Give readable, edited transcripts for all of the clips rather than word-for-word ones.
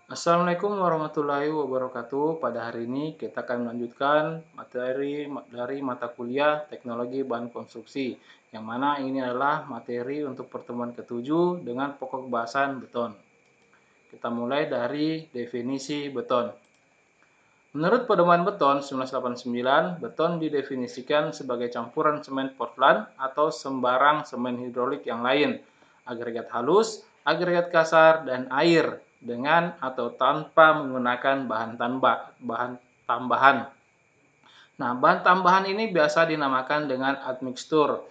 Assalamualaikum warahmatullahi wabarakatuh. Pada hari ini kita akan melanjutkan materi dari mata kuliah Teknologi Bahan Konstruksi, yang mana ini adalah materi untuk pertemuan ketujuh dengan pokok bahasan beton. Kita mulai dari definisi beton. Menurut Pedoman Beton 1989, beton didefinisikan sebagai campuran semen Portland atau sembarang semen hidrolik yang lain, agregat halus, agregat kasar, dan air dengan atau tanpa menggunakan bahan tambahan. Nah, bahan tambahan ini biasa dinamakan dengan admixtur.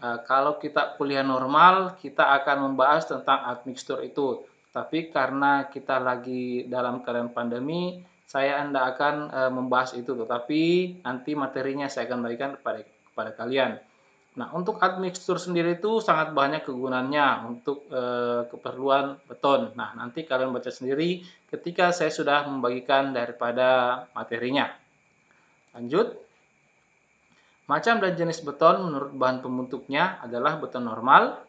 Kalau kita kuliah normal, kita akan membahas tentang admixtur itu. Tapi karena kita lagi dalam keadaan pandemi, saya tidak akan membahas itu. Tetapi nanti materinya saya akan berikan kepada kalian. Nah, untuk admixtur sendiri itu sangat banyak kegunaannya untuk keperluan beton. Nah, nanti kalian baca sendiri ketika saya sudah membagikan daripada materinya. Lanjut. Macam dan jenis beton menurut bahan pembentuknya adalah beton normal,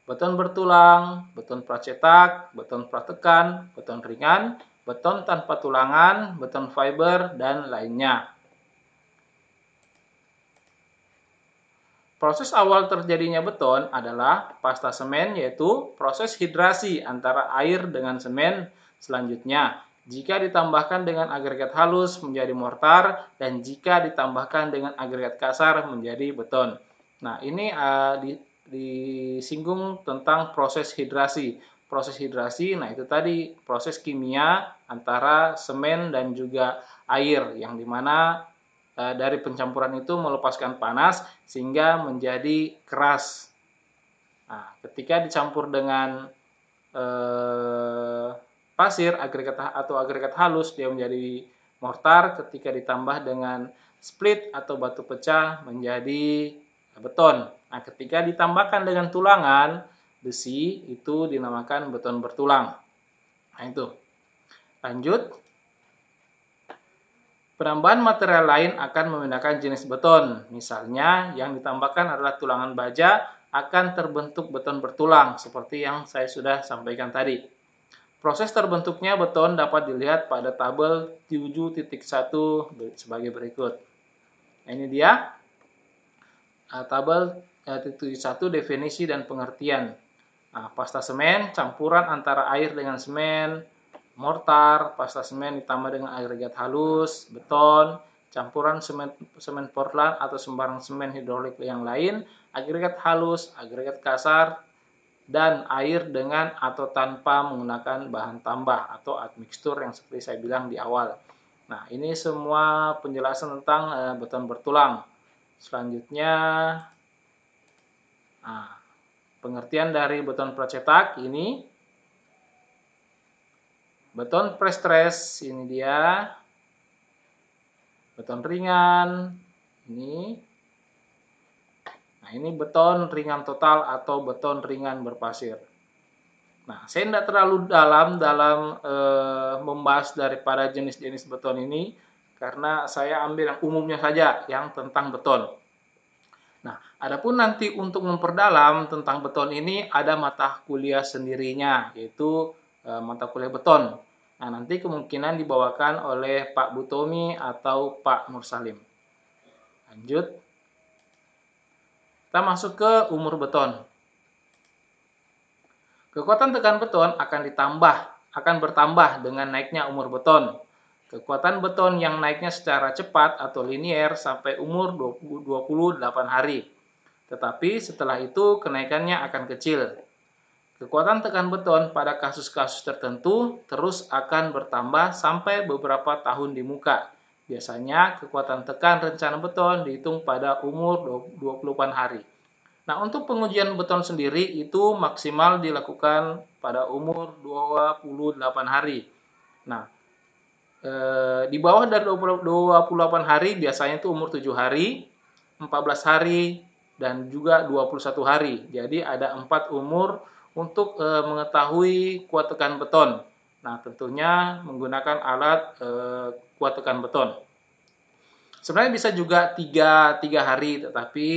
beton bertulang, beton pracetak, beton pratekan, beton ringan, beton tanpa tulangan, beton fiber, dan lainnya. Proses awal terjadinya beton adalah pasta semen, yaitu proses hidrasi antara air dengan semen. Selanjutnya, jika ditambahkan dengan agregat halus menjadi mortar, dan jika ditambahkan dengan agregat kasar menjadi beton. Nah, ini disinggung tentang proses hidrasi. Proses hidrasi, nah itu tadi proses kimia antara semen dan juga air, yang dimana dari pencampuran itu melepaskan panas sehingga menjadi keras. Nah, ketika dicampur dengan pasir atau agregat halus, dia menjadi mortar. Ketika ditambah dengan split atau batu pecah menjadi beton. Nah, ketika ditambahkan dengan tulangan besi, itu dinamakan beton bertulang. Nah, itu. Lanjut. Penambahan material lain akan membedakan jenis beton. Misalnya, yang ditambahkan adalah tulangan baja akan terbentuk beton bertulang, seperti yang saya sudah sampaikan tadi. Proses terbentuknya beton dapat dilihat pada tabel 7.1 sebagai berikut. Nah, ini dia tabel 7.1 definisi dan pengertian. Nah, pasta semen, campuran antara air dengan semen. Mortar, pasta semen ditambah dengan agregat halus, beton, campuran semen Portland atau sembarang semen hidrolik yang lain, agregat halus, agregat kasar, dan air dengan atau tanpa menggunakan bahan tambah atau admixtur yang seperti saya bilang di awal. Nah, ini semua penjelasan tentang beton bertulang. Selanjutnya, pengertian dari beton pracetak ini. Beton prestress, ini dia. Beton ringan, ini. Nah, ini beton ringan total atau beton ringan berpasir. Nah, saya tidak terlalu dalam membahas daripada jenis-jenis beton ini, karena saya ambil yang umumnya saja, yang tentang beton. Nah, adapun nanti untuk memperdalam tentang beton ini ada mata kuliah sendirinya, yaitu mata kuliah beton. Nah, nanti kemungkinan dibawakan oleh Pak Butomi atau Pak Nursalim. Lanjut. Kita masuk ke umur beton. Kekuatan tekan beton akan bertambah dengan naiknya umur beton. Kekuatan beton yang naiknya secara cepat atau linier sampai umur 28 hari. Tetapi setelah itu kenaikannya akan kecil. Kekuatan tekan beton pada kasus-kasus tertentu terus akan bertambah sampai beberapa tahun di muka. Biasanya kekuatan tekan rencana beton dihitung pada umur 28 hari. Nah, untuk pengujian beton sendiri itu maksimal dilakukan pada umur 28 hari. Nah, di bawah dari 28 hari biasanya itu umur 7 hari, 14 hari, dan juga 21 hari. Jadi ada 4 umur untuk mengetahui kuat tekan beton. Nah, tentunya menggunakan alat kuat tekan beton. Sebenarnya bisa juga 3 hari, tetapi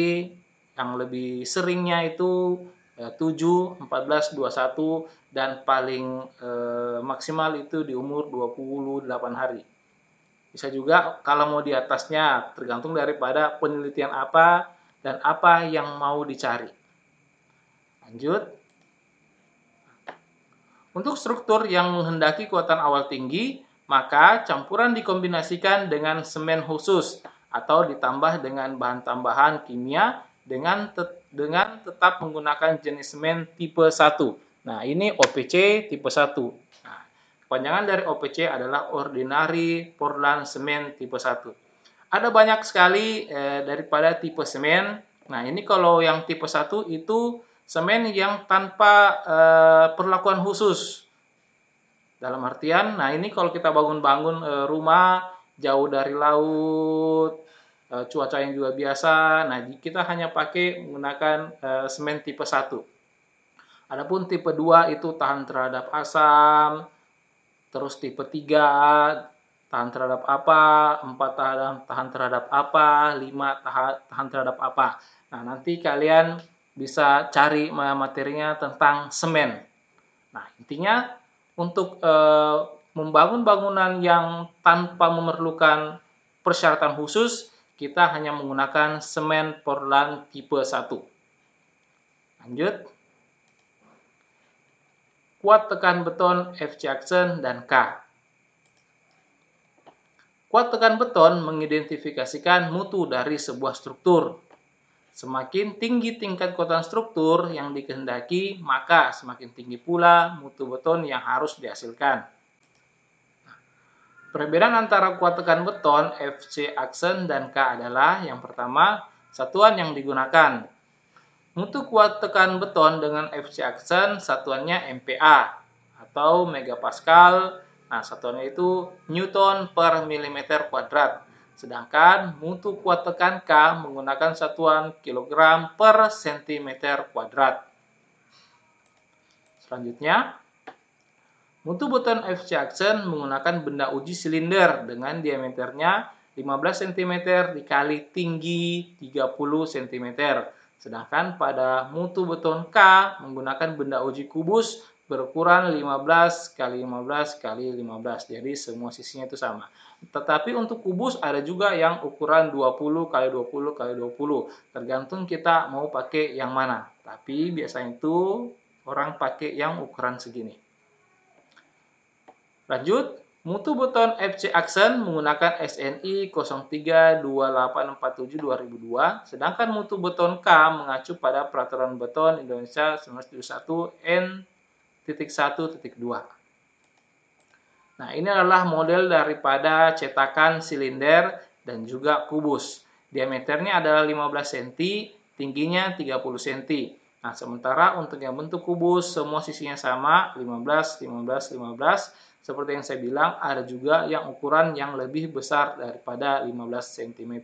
yang lebih seringnya itu 7, 14, 21, dan paling maksimal itu di umur 28 hari. Bisa juga kalau mau di atasnya, tergantung daripada penelitian apa dan apa yang mau dicari. Lanjut. Untuk struktur yang menghendaki kekuatan awal tinggi, maka campuran dikombinasikan dengan semen khusus atau ditambah dengan bahan tambahan kimia dengan tetap menggunakan jenis semen tipe 1. Nah, ini OPC tipe 1. Nah, kepanjangan dari OPC adalah Ordinary Portland Cement tipe 1. Ada banyak sekali daripada tipe semen. Nah, ini kalau yang tipe 1 itu semen yang tanpa perlakuan khusus. Dalam artian, nah ini kalau kita bangun-bangun rumah jauh dari laut, cuaca yang juga biasa, nah kita hanya pakai menggunakan semen tipe 1. Adapun tipe 2 itu tahan terhadap asam, terus tipe 3 tahan terhadap apa, 4 tahan terhadap apa, 5 tahan terhadap apa. Nah, nanti kalian bisa cari materinya tentang semen. Nah, intinya untuk membangun bangunan yang tanpa memerlukan persyaratan khusus, kita hanya menggunakan semen Portland tipe 1. Lanjut. Kuat tekan beton FC Action dan K. Kuat tekan beton mengidentifikasikan mutu dari sebuah struktur. Semakin tinggi tingkat kekuatan struktur yang dikehendaki, maka semakin tinggi pula mutu beton yang harus dihasilkan. Perbedaan antara kuat tekan beton, FC Action, dan K adalah yang pertama, satuan yang digunakan. Mutu kuat tekan beton dengan FC Action, satuannya MPa atau megapascal. Nah, satuannya itu Newton per milimeter kuadrat. Sedangkan mutu kuat tekan K menggunakan satuan kilogram per sentimeter kuadrat. Selanjutnya, mutu beton FC Action menggunakan benda uji silinder dengan diameternya 15 cm dikali tinggi 30 cm. Sedangkan pada mutu beton K menggunakan benda uji kubus berukuran 15 kali 15 kali 15. Jadi semua sisinya itu sama. Tetapi untuk kubus ada juga yang ukuran 20 kali 20 kali 20. Tergantung kita mau pakai yang mana. Tapi biasanya itu orang pakai yang ukuran segini. Lanjut, mutu beton FC Action menggunakan SNI 032847/2002, sedangkan mutu beton K mengacu pada Peraturan Beton Indonesia 1971 N.1.2. Nah, ini adalah model daripada cetakan silinder dan juga kubus. Diameternya adalah 15 cm, tingginya 30 cm. Nah, sementara untuk yang bentuk kubus semua sisinya sama, 15, 15, 15. Seperti yang saya bilang, ada juga yang ukuran yang lebih besar daripada 15 cm.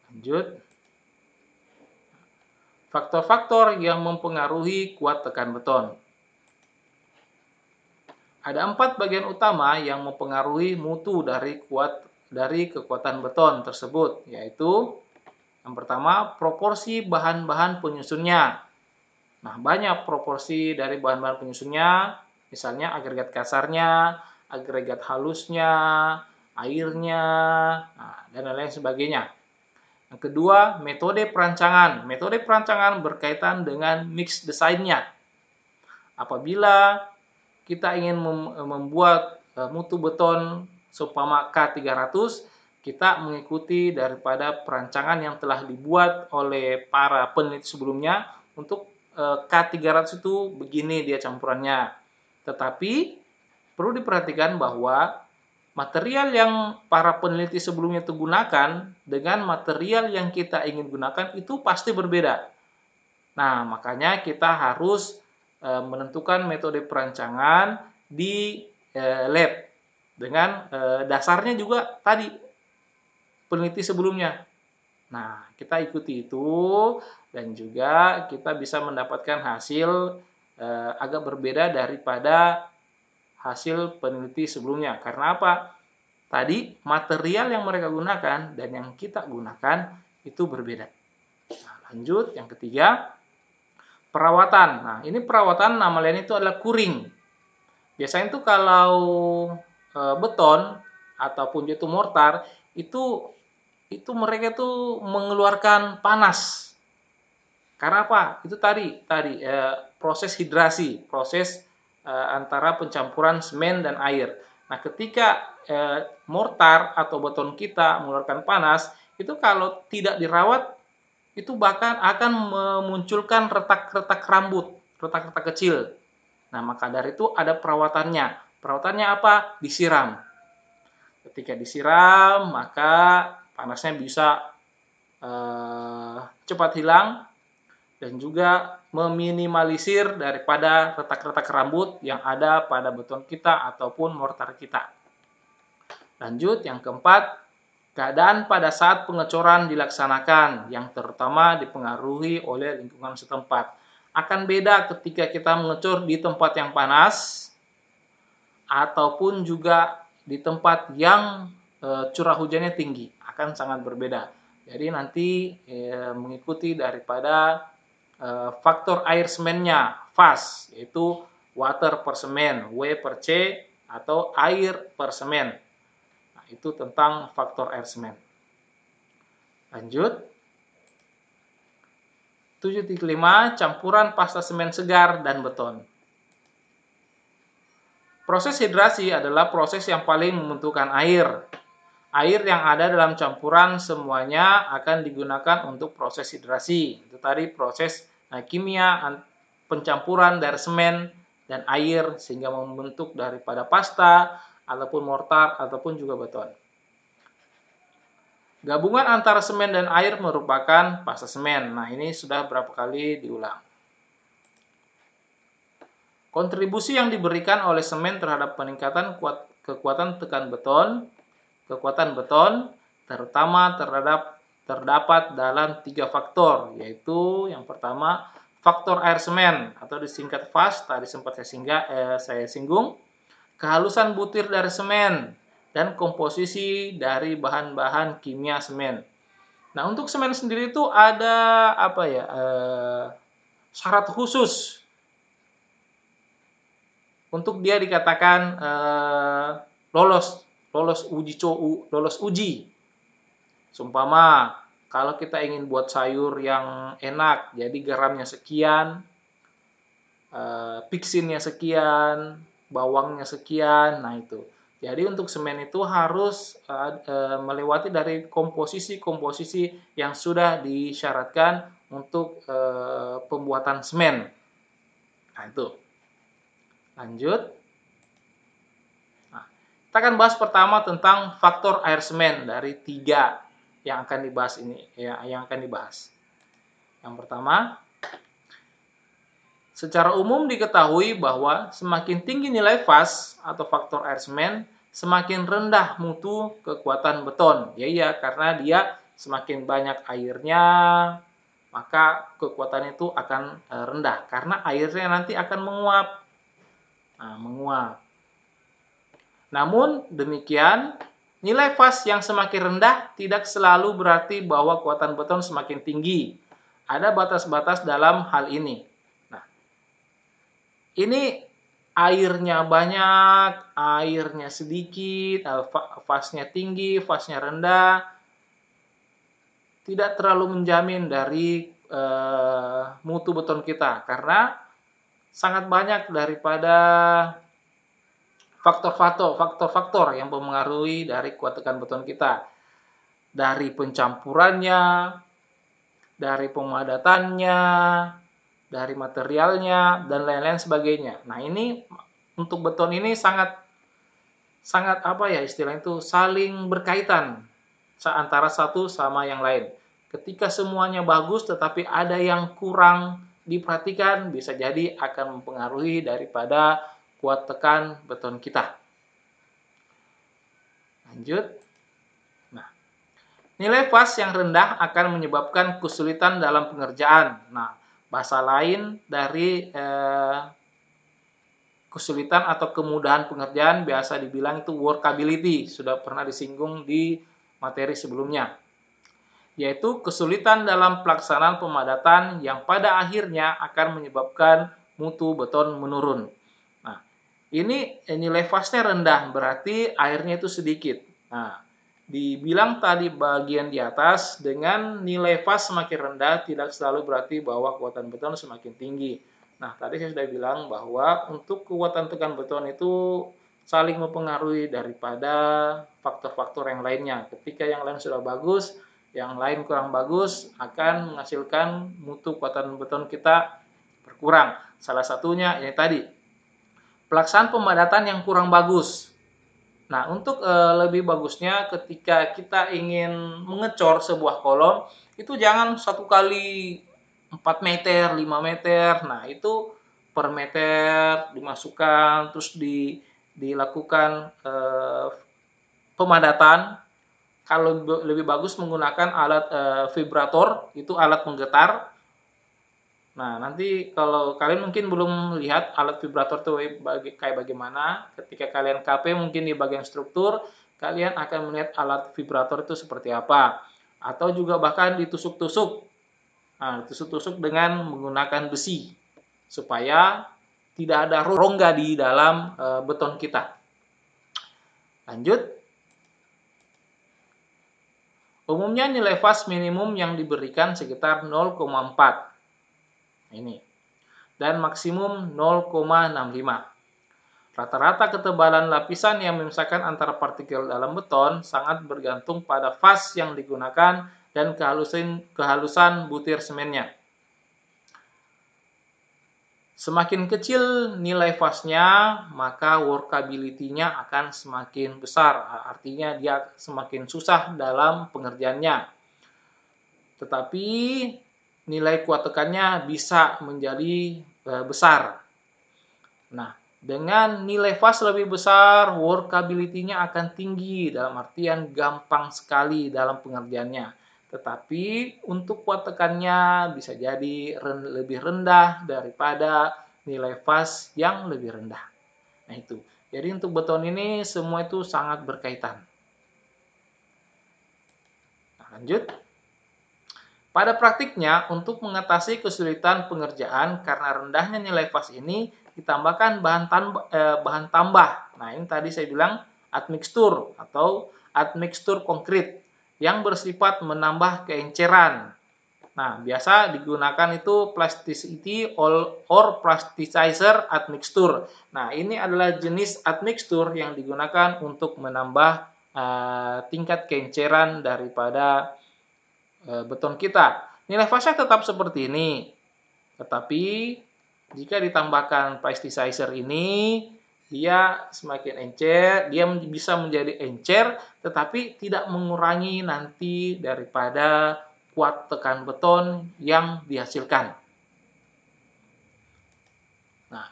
Lanjut. Faktor-faktor yang mempengaruhi kuat tekan beton. Ada 4 bagian utama yang mempengaruhi mutu dari kekuatan beton tersebut, yaitu yang pertama, proporsi bahan-bahan penyusunnya. Nah, banyak proporsi dari bahan-bahan penyusunnya, misalnya agregat kasarnya, agregat halusnya, airnya, dan lain-lain sebagainya. Yang kedua, metode perancangan. Metode perancangan berkaitan dengan mix desainnya. Apabila kita ingin membuat mutu beton seumpama K300, kita mengikuti daripada perancangan yang telah dibuat oleh para peneliti sebelumnya. Untuk K300 itu begini dia campurannya. Tetapi perlu diperhatikan bahwa material yang para peneliti sebelumnya itu gunakan dengan material yang kita ingin gunakan itu pasti berbeda. Nah, makanya kita harus menentukan metode perancangan di lab dengan dasarnya juga tadi peneliti sebelumnya. Nah, kita ikuti itu dan juga kita bisa mendapatkan hasil agak berbeda daripada hasil peneliti sebelumnya. Karena apa? Tadi material yang mereka gunakan dan yang kita gunakan itu berbeda. Nah, lanjut, yang ketiga, Perawatan. Nah, ini perawatan nama lain itu adalah curing. Biasanya itu kalau beton ataupun itu mortar itu mereka tuh mengeluarkan panas. Karena apa? Itu tadi proses hidrasi, proses antara pencampuran semen dan air. Nah, ketika mortar atau beton kita mengeluarkan panas, itu kalau tidak dirawat itu bahkan akan memunculkan retak-retak rambut, retak-retak kecil. Nah, maka dari itu ada perawatannya. Perawatannya apa? Disiram. Ketika disiram, maka panasnya bisa cepat hilang dan juga meminimalisir daripada retak-retak rambut yang ada pada beton kita ataupun mortar kita. Lanjut, yang keempat, keadaan pada saat pengecoran dilaksanakan yang terutama dipengaruhi oleh lingkungan setempat. Akan beda ketika kita mengecor di tempat yang panas ataupun juga di tempat yang curah hujannya tinggi, akan sangat berbeda. Jadi nanti mengikuti daripada faktor air semennya, FAS, yaitu water per semen, W per C, atau air per semen. Nah, itu tentang faktor air semen. Lanjut. 7.5 campuran pasta semen segar dan beton. Proses hidrasi adalah proses yang paling membutuhkan air. Air yang ada dalam campuran semuanya akan digunakan untuk proses hidrasi. Itu tadi proses kimia pencampuran dari semen dan air sehingga membentuk daripada pasta ataupun mortar ataupun juga beton. Gabungan antara semen dan air merupakan pasta semen. Nah, ini sudah berapa kali diulang. Kontribusi yang diberikan oleh semen terhadap peningkatan kekuatan beton, terutama terdapat dalam 3 faktor, yaitu yang pertama faktor air semen atau disingkat FAS, tadi sempat saya singgung, kehalusan butir dari semen, dan komposisi dari bahan-bahan kimia semen. Nah, untuk semen sendiri itu ada syarat khusus untuk dia dikatakan lolos uji. Seumpama kalau kita ingin buat sayur yang enak, jadi garamnya sekian, piksinnya sekian, bawangnya sekian, nah itu. Jadi untuk semen itu harus melewati dari komposisi-komposisi yang sudah disyaratkan untuk pembuatan semen. Nah itu. Lanjut. Nah, kita akan bahas pertama tentang faktor air semen dari 3 yang akan dibahas ini. Yang pertama, secara umum diketahui bahwa semakin tinggi nilai FAS atau faktor air semen, semakin rendah mutu kekuatan beton. Ya, karena dia semakin banyak airnya, maka kekuatan itu akan rendah. Karena airnya nanti akan menguap. Namun demikian, nilai FAS yang semakin rendah tidak selalu berarti bahwa kekuatan beton semakin tinggi. Ada batas-batas dalam hal ini. Nah, ini airnya banyak, airnya sedikit, FAS-nya tinggi, FAS-nya rendah, tidak terlalu menjamin dari mutu beton kita, karena sangat banyak daripada faktor-faktor yang mempengaruhi dari kuat tekan beton kita. Dari pencampurannya, dari pemadatannya, dari materialnya, dan lain-lain sebagainya. Nah, ini untuk beton ini sangat istilahnya itu saling berkaitan antara satu sama yang lain. Ketika semuanya bagus tetapi ada yang kurang diperhatikan, bisa jadi akan mempengaruhi daripada kuat tekan beton kita. Lanjut. Nah, nilai FAS yang rendah akan menyebabkan kesulitan dalam pengerjaan. Nah, bahasa lain dari kesulitan atau kemudahan pengerjaan biasa dibilang itu workability. Sudah pernah disinggung di materi sebelumnya. yaitu kesulitan dalam pelaksanaan pemadatan yang pada akhirnya akan menyebabkan mutu beton menurun. Nah, ini nilai fastnya rendah, berarti airnya itu sedikit. Nah, dibilang tadi bagian di atas, dengan nilai fast semakin rendah, tidak selalu berarti bahwa kekuatan beton semakin tinggi. Nah, tadi saya sudah bilang bahwa untuk kekuatan tekan beton itu saling mempengaruhi daripada faktor-faktor yang lainnya. Ketika yang lain sudah bagus, yang lain kurang bagus, akan menghasilkan mutu kekuatan beton kita berkurang. Salah satunya ini tadi, pelaksanaan pemadatan yang kurang bagus. Nah, untuk lebih bagusnya ketika kita ingin mengecor sebuah kolom, itu jangan satu kali 4 meter, 5 meter. Nah, itu per meter dimasukkan, terus dilakukan pemadatan. Kalau lebih bagus menggunakan alat vibrator, itu alat penggetar. Nah, nanti kalau kalian mungkin belum lihat alat vibrator itu kayak bagaimana, ketika kalian KP mungkin di bagian struktur, kalian akan melihat alat vibrator itu seperti apa. Atau juga bahkan ditusuk-tusuk. Nah, tusuk-tusuk dengan menggunakan besi, supaya tidak ada rongga di dalam beton kita. Lanjut. Umumnya nilai fast minimum yang diberikan sekitar 0,4. Ini. Dan maksimum 0,65. Rata-rata ketebalan lapisan yang memisahkan antara partikel dalam beton sangat bergantung pada fast yang digunakan dan kehalusan butir semennya. Semakin kecil nilai fastnya, maka workability-nya akan semakin besar. Artinya dia semakin susah dalam pengerjaannya. Tetapi nilai kuat tekannya bisa menjadi besar. Nah, dengan nilai fast lebih besar, workability-nya akan tinggi, dalam artian gampang sekali dalam pengerjaannya. Tetapi untuk kuat tekannya bisa jadi lebih rendah daripada nilai fast yang lebih rendah. Nah itu. Jadi untuk beton ini semua itu sangat berkaitan. Nah, lanjut. Pada praktiknya, untuk mengatasi kesulitan pengerjaan karena rendahnya nilai fast ini, ditambahkan bahan tambah. Nah, ini tadi saya bilang admixtur atau admixtur konkrit yang bersifat menambah keenceran. Nah, biasa digunakan itu plasticity or plasticizer admixtur. Nah, ini adalah jenis admixtur yang digunakan untuk menambah tingkat keenceran daripada beton kita. Nilai fase tetap seperti ini. Tetapi jika ditambahkan plasticizer ini, dia semakin encer, dia bisa menjadi encer, tetapi tidak mengurangi nanti daripada kuat tekan beton yang dihasilkan. Nah,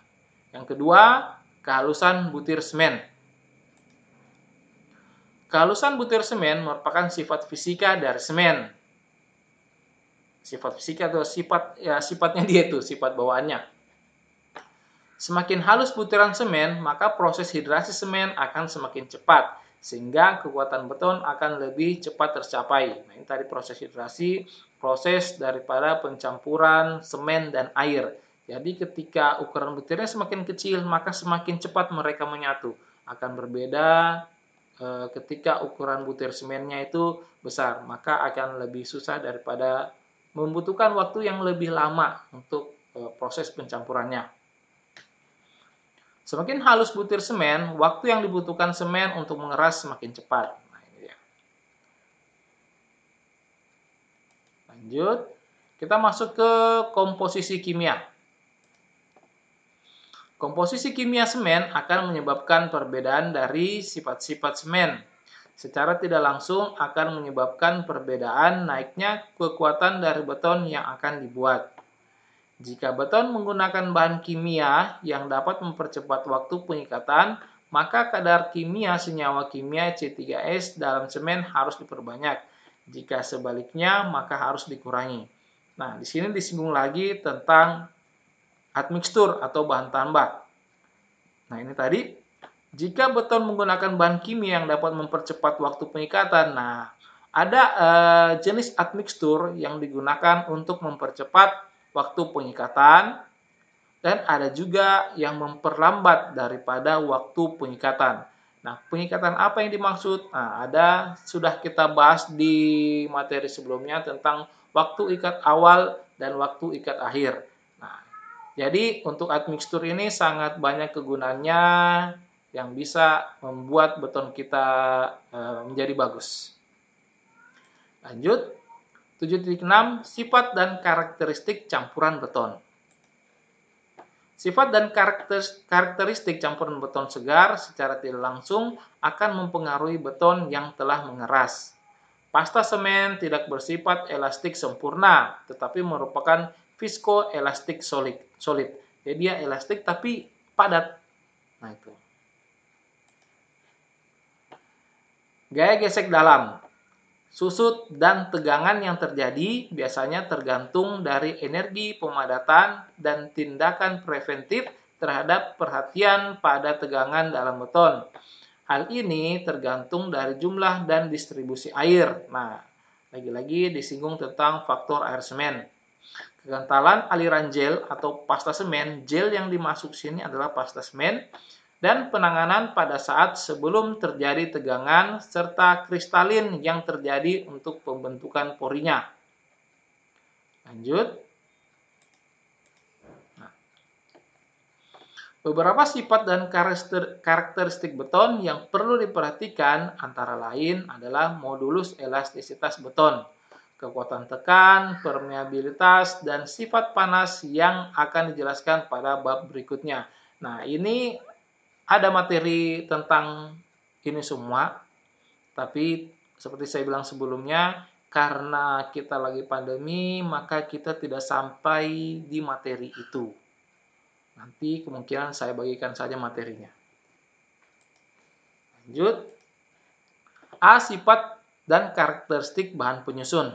yang kedua, kehalusan butir semen. Kehalusan butir semen merupakan sifat fisika dari semen. Sifat fisika atau sifatnya dia itu, sifat bawaannya. Semakin halus butiran semen, maka proses hidrasi semen akan semakin cepat, sehingga kekuatan beton akan lebih cepat tercapai. Nah, ini tadi proses hidrasi, proses daripada pencampuran semen dan air. Jadi ketika ukuran butirnya semakin kecil, maka semakin cepat mereka menyatu. Akan berbeda ketika ukuran butir semennya itu besar, maka akan lebih susah daripada membutuhkan waktu yang lebih lama untuk proses pencampurannya. Semakin halus butir semen, waktu yang dibutuhkan semen untuk mengeras semakin cepat. Nah, ini dia. Lanjut, kita masuk ke komposisi kimia. Komposisi kimia semen akan menyebabkan perbedaan dari sifat-sifat semen. Secara tidak langsung akan menyebabkan perbedaan naiknya kekuatan dari beton yang akan dibuat. Jika beton menggunakan bahan kimia yang dapat mempercepat waktu pengikatan, maka kadar kimia senyawa kimia C3S dalam semen harus diperbanyak. Jika sebaliknya, maka harus dikurangi. Nah, di sini disinggung lagi tentang admixtur atau bahan tambah. Nah, ini tadi. Jika beton menggunakan bahan kimia yang dapat mempercepat waktu pengikatan, nah Ada jenis admixtur yang digunakan untuk mempercepat waktu pengikatan, dan ada juga yang memperlambat daripada waktu pengikatan. Nah, pengikatan apa yang dimaksud? Nah, sudah kita bahas di materi sebelumnya tentang waktu ikat awal dan waktu ikat akhir. Nah, jadi untuk admixtur ini sangat banyak kegunaannya yang bisa membuat beton kita menjadi bagus. Lanjut, 7.6 sifat dan karakteristik campuran beton. Sifat dan karakteristik campuran beton segar secara tidak langsung akan mempengaruhi beton yang telah mengeras. Pasta semen tidak bersifat elastik sempurna, tetapi merupakan viskoelastik solid. Jadi dia elastik tapi padat. Nah itu. Gaya gesek dalam. Susut dan tegangan yang terjadi biasanya tergantung dari energi pemadatan dan tindakan preventif terhadap perhatian pada tegangan dalam beton. Hal ini tergantung dari jumlah dan distribusi air. Nah, lagi-lagi disinggung tentang faktor air semen. Kekentalan aliran gel atau pasta semen, gel yang dimasuk sini adalah pasta semen, dan penanganan pada saat sebelum terjadi tegangan serta kristalin yang terjadi untuk pembentukan porinya. Lanjut. Nah, beberapa sifat dan karakteristik beton yang perlu diperhatikan antara lain adalah modulus elastisitas beton, kekuatan tekan, permeabilitas, dan sifat panas yang akan dijelaskan pada bab berikutnya. Nah, ini ada materi tentang ini semua, tapi seperti saya bilang sebelumnya, karena kita lagi pandemi, maka kita tidak sampai di materi itu. Nanti kemungkinan saya bagikan saja materinya. Lanjut. A. Sifat dan karakteristik bahan penyusun.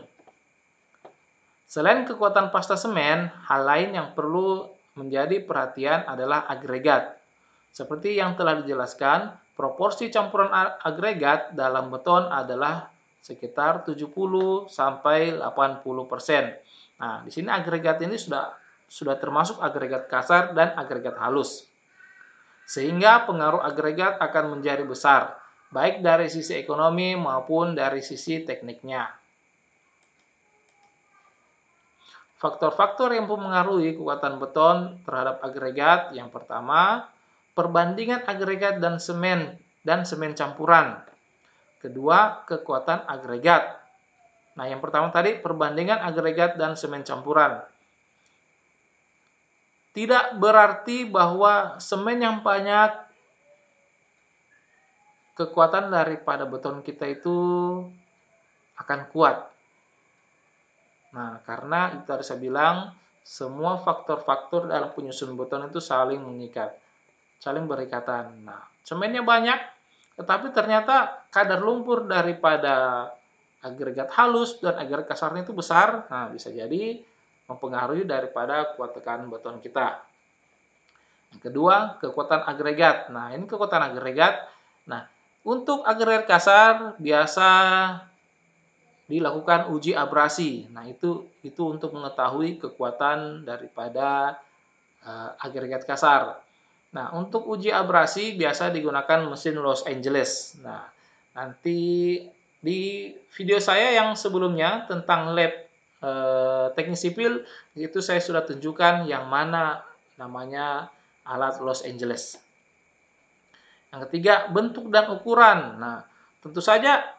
Selain kekuatan pasta semen, hal lain yang perlu menjadi perhatian adalah agregat. Seperti yang telah dijelaskan, proporsi campuran agregat dalam beton adalah sekitar 70 sampai 80%. Nah, di sini agregat ini sudah termasuk agregat kasar dan agregat halus. Sehingga pengaruh agregat akan menjadi besar, baik dari sisi ekonomi maupun dari sisi tekniknya. Faktor-faktor yang mempengaruhi kekuatan beton terhadap agregat, yang pertama, perbandingan agregat dan semen campuran. Kedua, kekuatan agregat. Nah, yang pertama tadi perbandingan agregat dan semen campuran. Tidak berarti bahwa semen yang banyak kekuatan daripada beton kita itu akan kuat. Nah, karena itu harus saya bilang, semua faktor-faktor dalam penyusun beton itu saling mengikat, saling berikatan. Nah, semennya banyak, tetapi ternyata kadar lumpur daripada agregat halus dan agregat kasarnya itu besar. Nah, bisa jadi mempengaruhi daripada kuat tekanan beton kita. Yang kedua, kekuatan agregat. Nah, ini kekuatan agregat. Nah, untuk agregat kasar biasa dilakukan uji abrasi. Nah, itu untuk mengetahui kekuatan daripada agregat kasar. Nah, untuk uji abrasi biasa digunakan mesin Los Angeles. Nah, nanti di video saya yang sebelumnya tentang lab teknik sipil, itu saya sudah tunjukkan yang mana namanya alat Los Angeles. Yang ketiga, bentuk dan ukuran. Nah, tentu saja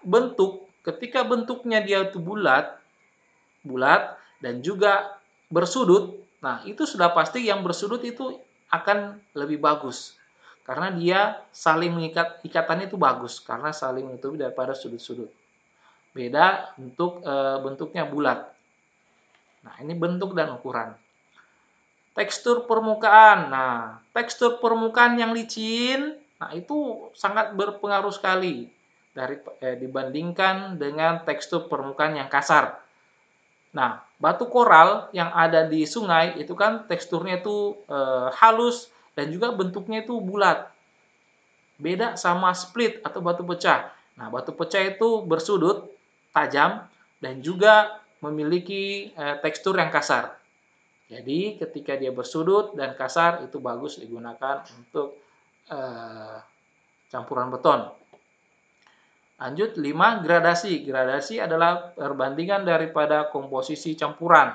ketika bentuknya dia itu bulat dan juga bersudut, nah itu sudah pasti yang bersudut itu akan lebih bagus. Karena dia saling mengikat, ikatannya itu bagus karena saling menutupi daripada sudut-sudut. Beda untuk bentuknya bulat. Nah, ini bentuk dan ukuran. Tekstur permukaan. Nah, tekstur permukaan yang licin, nah itu sangat berpengaruh sekali dibandingkan dengan tekstur permukaan yang kasar. Nah, batu koral yang ada di sungai itu kan teksturnya itu halus dan juga bentuknya itu bulat. Beda sama split atau batu pecah. Nah, batu pecah itu bersudut, tajam dan juga memiliki tekstur yang kasar. Jadi ketika dia bersudut dan kasar itu bagus digunakan untuk campuran beton. Lanjut 5, gradasi. Gradasi adalah perbandingan daripada komposisi campuran.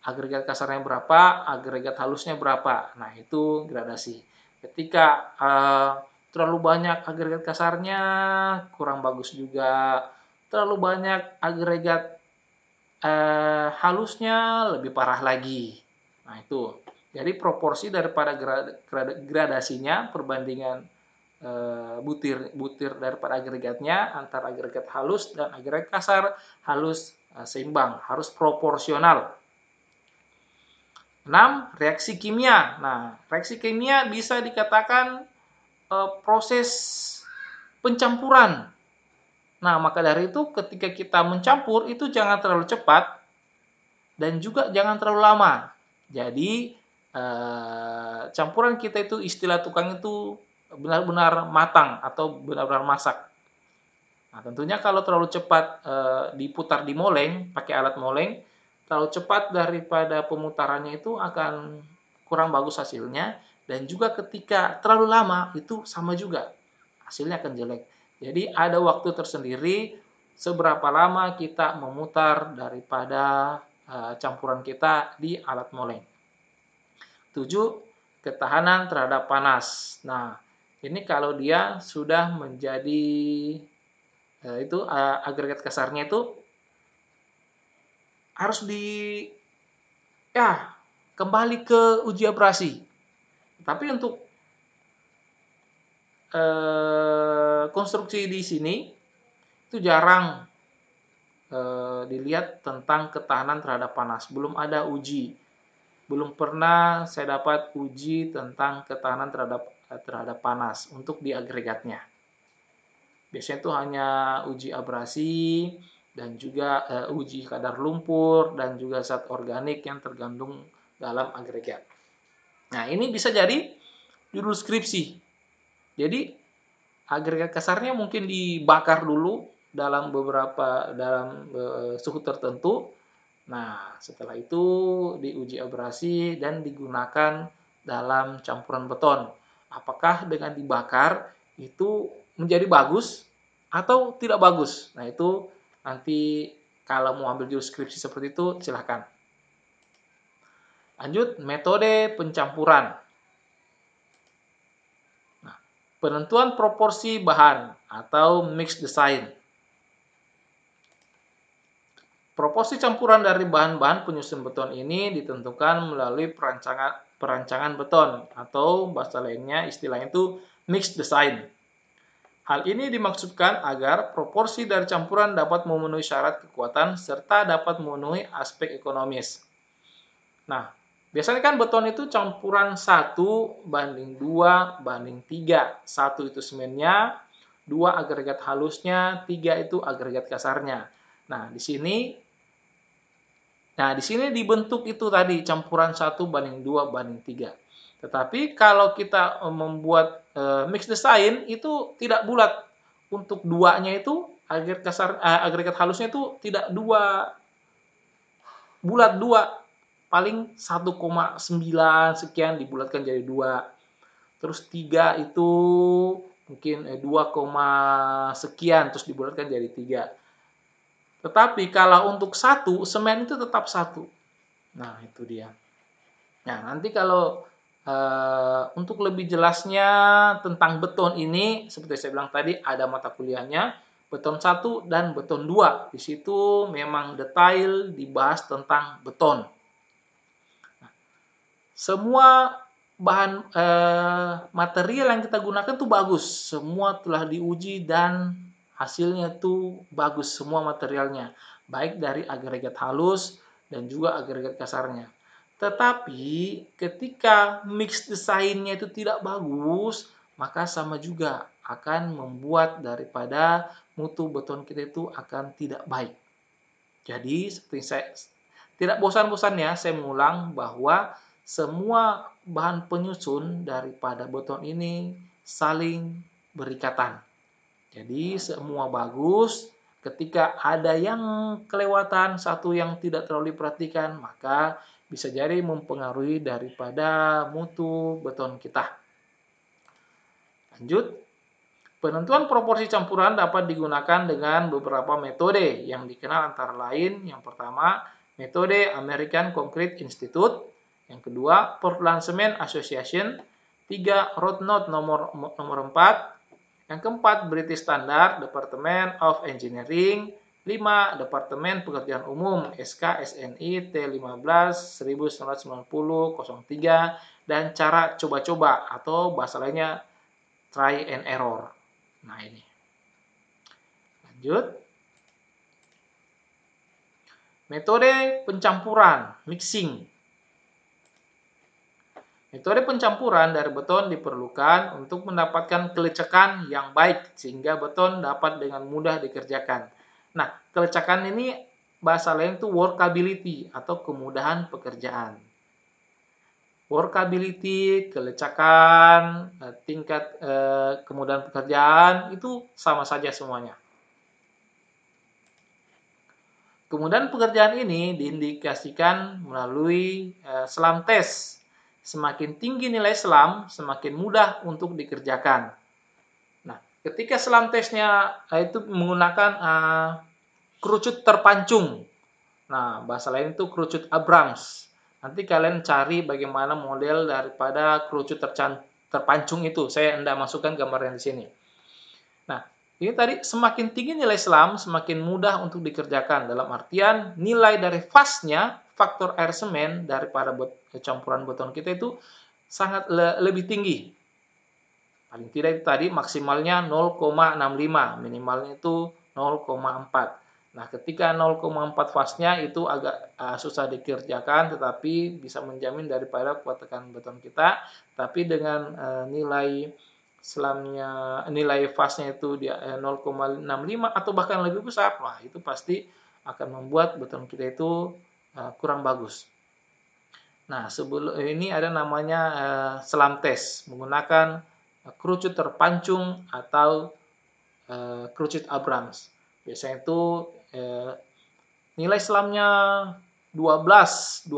Agregat kasarnya berapa, agregat halusnya berapa. Nah, itu gradasi. Ketika terlalu banyak agregat kasarnya, kurang bagus juga. Terlalu banyak agregat halusnya, lebih parah lagi. Nah, itu. Jadi proporsi daripada gradasinya, perbandingan butir daripada agregatnya antara agregat halus dan agregat kasar harus seimbang, harus proporsional. 6. Reaksi kimia. Nah, reaksi kimia bisa dikatakan proses pencampuran. Nah, maka dari itu ketika kita mencampur itu jangan terlalu cepat dan juga jangan terlalu lama. Jadi campuran kita itu istilah tukang itu benar-benar matang atau benar-benar masak. Nah, tentunya kalau terlalu cepat diputar di moleng, pakai alat moleng, terlalu cepat daripada pemutarannya itu akan kurang bagus hasilnya. Dan juga ketika terlalu lama itu sama juga, hasilnya akan jelek. Jadi ada waktu tersendiri seberapa lama kita memutar daripada campuran kita di alat moleng. 7. Ketahanan terhadap panas. Nah, ini kalau dia sudah menjadi itu agregat kasarnya itu harus kembali ke uji abrasi. Tapi untuk konstruksi di sini itu jarang dilihat tentang ketahanan terhadap panas. Belum ada uji. Belum pernah saya dapat uji tentang ketahanan terhadap panas untuk di agregatnya. Biasanya itu hanya uji abrasi dan juga uji kadar lumpur dan juga zat organik yang tergandung dalam agregat. Nah, ini bisa jadi judul skripsi. Jadi agregat kasarnya mungkin dibakar dulu dalam suhu tertentu. Nah, setelah itu diuji abrasi dan digunakan dalam campuran beton. Apakah dengan dibakar itu menjadi bagus atau tidak bagus? Nah, itu nanti kalau mau ambil judul skripsi seperti itu silahkan. Lanjut, metode pencampuran. Nah, penentuan proporsi bahan atau mix design. Proporsi campuran dari bahan-bahan penyusun beton ini ditentukan melalui perancangan beton atau bahasa lainnya istilahnya itu mix design. Hal ini dimaksudkan agar proporsi dari campuran dapat memenuhi syarat kekuatan serta dapat memenuhi aspek ekonomis. Nah, biasanya kan beton itu campuran 1:2:3. 1 itu semennya, 2 agregat halusnya, 3 itu agregat kasarnya. Nah, di sini dibentuk itu tadi campuran 1:2:3. Tetapi kalau kita membuat mix design itu tidak bulat. Untuk duanya itu agregat halusnya itu tidak bulat 2. Paling 1,9 sekian dibulatkan jadi 2. Terus 3 itu mungkin 2, sekian terus dibulatkan jadi 3. Tetapi kalau untuk 1, semen itu tetap 1. Nah, itu dia. Nah, nanti kalau untuk lebih jelasnya tentang beton ini, seperti saya bilang tadi, ada mata kuliahnya, beton 1 dan beton 2. Di situ memang detail dibahas tentang beton. Nah, semua bahan material yang kita gunakan itu bagus. Semua telah diuji dan hasilnya itu bagus semua materialnya. Baik dari agregat halus dan juga agregat kasarnya. Tetapi ketika mix desainnya itu tidak bagus, maka sama juga akan membuat daripada mutu beton kita itu akan tidak baik. Jadi seperti saya tidak bosan-bosannya saya mengulang bahwa semua bahan penyusun daripada beton ini saling berikatan. Jadi semua bagus, ketika ada yang kelewatan, satu yang tidak terlalu diperhatikan, maka bisa jadi mempengaruhi daripada mutu beton kita. Lanjut, penentuan proporsi campuran dapat digunakan dengan beberapa metode yang dikenal antara lain. Yang pertama, metode American Concrete Institute. Yang kedua, Portland Cement Association. 3, Rodnott nomor 4. Yang keempat, British Standard, Department of Engineering. 5, Departemen Pekerjaan Umum, SKSNI T15 1990-03, dan cara coba-coba atau bahasa lainnya try and error. Nah ini. Lanjut. Metode pencampuran, mixing. Metode pencampuran dari beton diperlukan untuk mendapatkan kelecekan yang baik sehingga beton dapat dengan mudah dikerjakan. Nah, kelecekan ini bahasa lain itu workability atau kemudahan pekerjaan. Workability, kelecekan, tingkat kemudahan pekerjaan itu sama saja semuanya. Kemudahan pekerjaan ini diindikasikan melalui SLAM test. Semakin tinggi nilai SLAM, semakin mudah untuk dikerjakan. Nah, ketika SLAM testnya itu menggunakan kerucut terpancung. Nah, bahasa lain itu kerucut Abrams. Nanti kalian cari bagaimana model daripada kerucut terpancung itu. Saya hendak masukkan gambarnya di sini. Nah, ini tadi semakin tinggi nilai SLAM, semakin mudah untuk dikerjakan. Dalam artian nilai dari fastnya, faktor air semen daripada campuran beton kita itu sangat lebih tinggi. Paling tidak itu tadi maksimalnya 0,65, minimalnya itu 0,4. Nah, ketika 0,4 fastnya itu agak susah dikerjakan, tetapi bisa menjamin daripada kuat tekan beton kita. Tapi dengan nilai selamnya, nilai fastnya itu dia 0,65 atau bahkan lebih besar, wah itu pasti akan membuat beton kita itu kurang bagus. Nah, sebelum ini ada namanya SLAM test menggunakan kerucut terpancung atau kerucut Abrams. Biasanya itu nilai SLAM-nya 12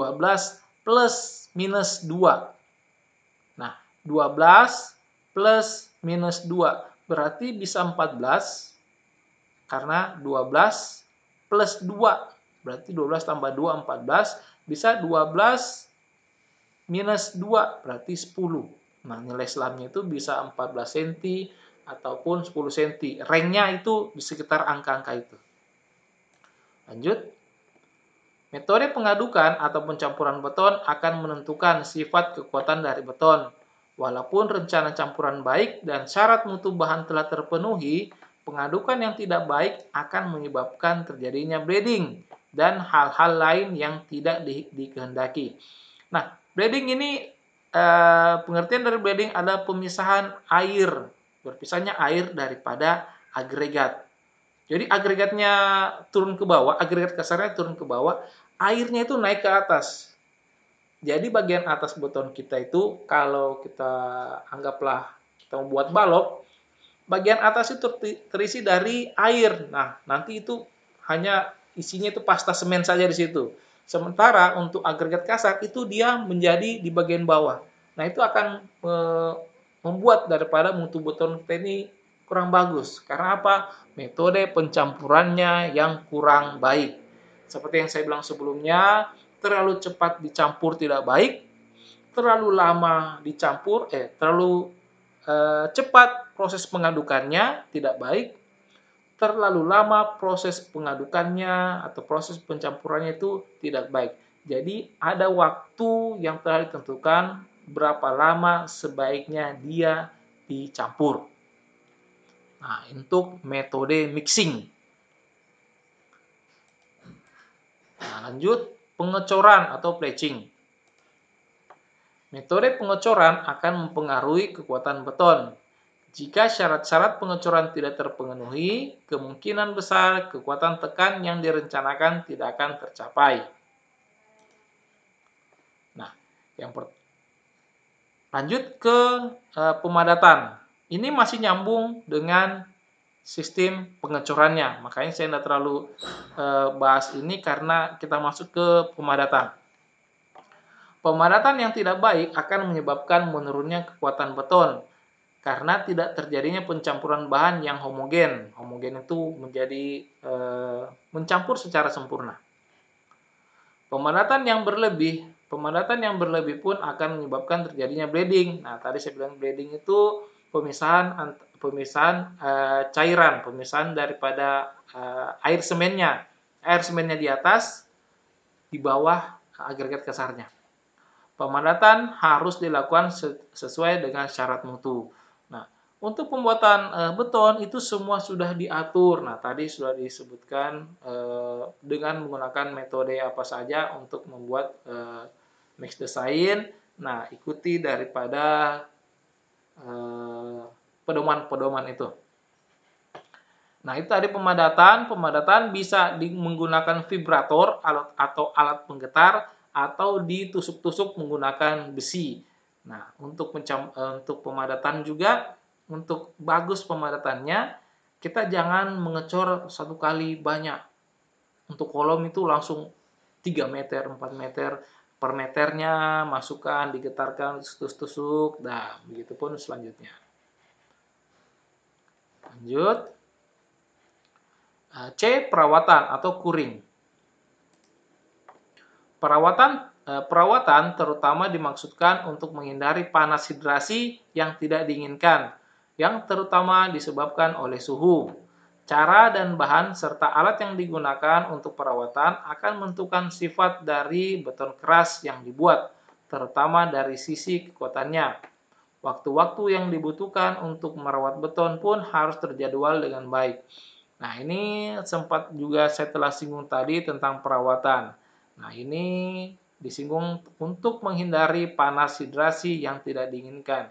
plus minus 2. Nah, 12 plus minus 2 berarti bisa 14 karena 12 plus 2 berarti 12 tambah 2 14, bisa 12 minus 2 berarti 10. Nah, nilai SLAM-nya itu bisa 14 cm ataupun 10 cm. Rank-nya itu di sekitar angka-angka itu. Lanjut. Metode pengadukan atau pencampuran beton akan menentukan sifat kekuatan dari beton. Walaupun rencana campuran baik dan syarat mutu bahan telah terpenuhi, pengadukan yang tidak baik akan menyebabkan terjadinya bleeding dan hal-hal lain yang tidak dikehendaki. Nah, bleeding ini pengertian dari bleeding adalah pemisahan air, berpisahnya air daripada agregat. Jadi agregatnya turun ke bawah, agregat kasarnya turun ke bawah, airnya itu naik ke atas. Jadi bagian atas beton kita itu kalau kita anggaplah kita membuat balok, bagian atas itu terisi dari air. Nah, nanti itu hanya isinya itu pasta semen saja di situ. Sementara untuk agregat kasar itu dia menjadi di bagian bawah. Nah, itu akan membuat daripada mutu beton kita ini kurang bagus. Karena apa? Metode pencampurannya yang kurang baik. Seperti yang saya bilang sebelumnya, terlalu cepat dicampur tidak baik, terlalu lama dicampur, terlalu cepat proses pengadukannya tidak baik, terlalu lama proses pengadukannya atau proses pencampurannya itu tidak baik. Jadi ada waktu yang telah ditentukan berapa lama sebaiknya dia dicampur. Nah, untuk metode mixing. Nah, lanjut pengecoran atau pletching. Metode pengecoran akan mempengaruhi kekuatan beton. Jika syarat-syarat pengecoran tidak terpenuhi, kemungkinan besar kekuatan tekan yang direncanakan tidak akan tercapai. Nah, lanjut ke pemadatan. Ini masih nyambung dengan sistem pengecorannya. Makanya saya tidak terlalu bahas ini karena kita masuk ke pemadatan. Pemadatan yang tidak baik akan menyebabkan menurunnya kekuatan beton karena tidak terjadinya pencampuran bahan yang homogen. Homogen itu menjadi mencampur secara sempurna. Pemadatan yang berlebih pun akan menyebabkan terjadinya bleeding. Nah, tadi saya bilang bleeding itu pemisahan cairan, pemisahan daripada air semennya. Air semennya di atas, di bawah agregat kasarnya. Pemadatan harus dilakukan sesuai dengan syarat mutu. Nah, untuk pembuatan beton itu semua sudah diatur. Nah, tadi sudah disebutkan dengan menggunakan metode apa saja untuk membuat mix design. Nah, ikuti daripada pedoman-pedoman itu. Nah, itu tadi pemadatan. Pemadatan bisa menggunakan vibrator atau alat penggetar atau ditusuk-tusuk menggunakan besi. Nah, untuk pemadatan juga, untuk bagus pemadatannya, kita jangan mengecor satu kali banyak. Untuk kolom itu langsung 3 meter, 4 meter per meternya, masukkan, digetarkan, tusuk-tusuk. Nah, begitupun selanjutnya. Lanjut. C. Perawatan atau curing. Perawatan terutama dimaksudkan untuk menghindari panas hidrasi yang tidak diinginkan, yang terutama disebabkan oleh suhu. Cara dan bahan serta alat yang digunakan untuk perawatan akan menentukan sifat dari beton keras yang dibuat, terutama dari sisi kekuatannya. Waktu-waktu yang dibutuhkan untuk merawat beton pun harus terjadwal dengan baik. Nah, ini sempat juga saya telah singgung tadi tentang perawatan. Nah, ini disinggung untuk menghindari panas hidrasi yang tidak diinginkan.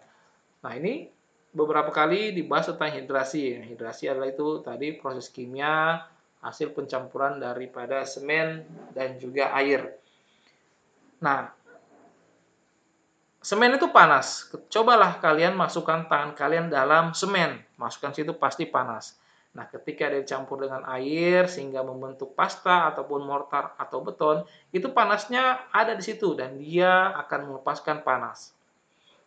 Nah, ini beberapa kali dibahas tentang hidrasi. Hidrasi adalah itu tadi proses kimia, hasil pencampuran daripada semen dan juga air. Nah, semen itu panas. Cobalah kalian masukkan tangan kalian dalam semen. Masukkan situ pasti panas. Nah, ketika dia dicampur dengan air sehingga membentuk pasta ataupun mortar atau beton, itu panasnya ada di situ dan dia akan melepaskan panas.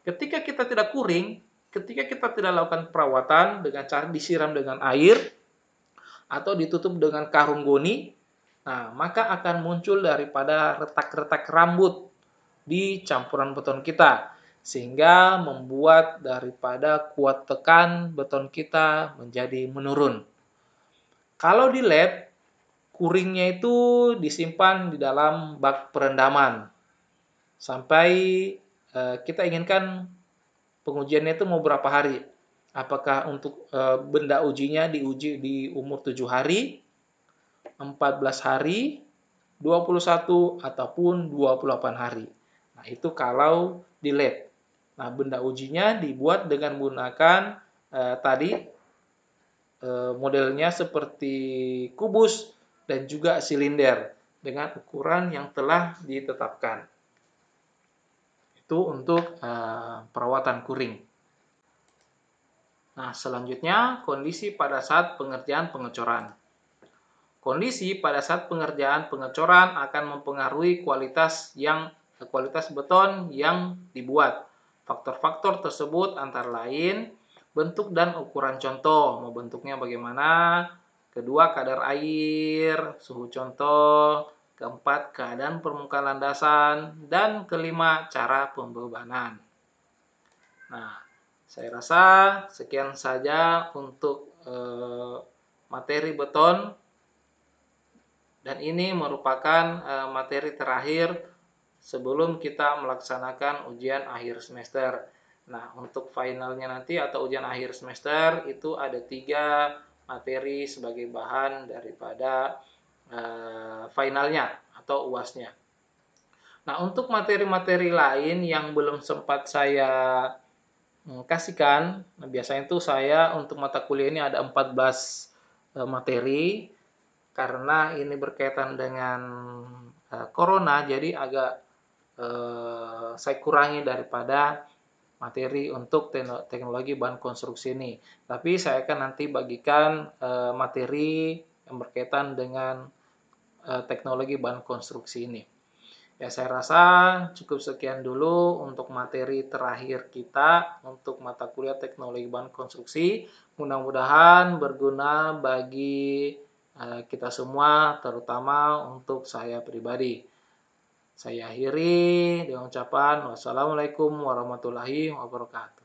Ketika kita tidak kuring, ketika kita tidak lakukan perawatan dengan cara disiram dengan air atau ditutup dengan karung goni, nah, maka akan muncul daripada retak-retak rambut di campuran beton kita sehingga membuat daripada kuat tekan beton kita menjadi menurun. Kalau di lab, kuringnya itu disimpan di dalam bak perendaman sampai kita inginkan pengujiannya itu mau berapa hari. Apakah untuk benda ujinya diuji di umur 7 hari, 14 hari, 21 ataupun 28 hari. Nah, itu kalau di lab. Nah, benda ujinya dibuat dengan menggunakan tadi modelnya seperti kubus dan juga silinder dengan ukuran yang telah ditetapkan. Itu untuk perawatan kuring. Nah, selanjutnya kondisi pada saat pengerjaan pengecoran. Kondisi pada saat pengerjaan pengecoran akan mempengaruhi kualitas beton yang dibuat. Faktor-faktor tersebut antara lain bentuk dan ukuran contoh, mau bentuknya bagaimana, kedua kadar air, suhu contoh, keempat keadaan permukaan landasan, dan kelima cara pembebanan. Nah, saya rasa sekian saja untuk materi beton, dan ini merupakan materi terakhir sebelum kita melaksanakan ujian akhir semester. Nah, untuk finalnya nanti atau ujian akhir semester itu ada 3 materi sebagai bahan daripada finalnya atau UAS-nya. Nah, untuk materi-materi lain yang belum sempat saya kasihkan, nah biasanya itu saya untuk mata kuliah ini ada 14 materi, karena ini berkaitan dengan corona, jadi agak saya kurangi daripada materi untuk teknologi bahan konstruksi ini. Tapi saya akan nanti bagikan materi yang berkaitan dengan teknologi bahan konstruksi ini. Ya, saya rasa cukup sekian dulu untuk materi terakhir kita untuk mata kuliah teknologi bahan konstruksi. Mudah-mudahan berguna bagi kita semua, terutama untuk saya pribadi. Saya akhiri dengan ucapan wassalamualaikum warahmatullahi wabarakatuh.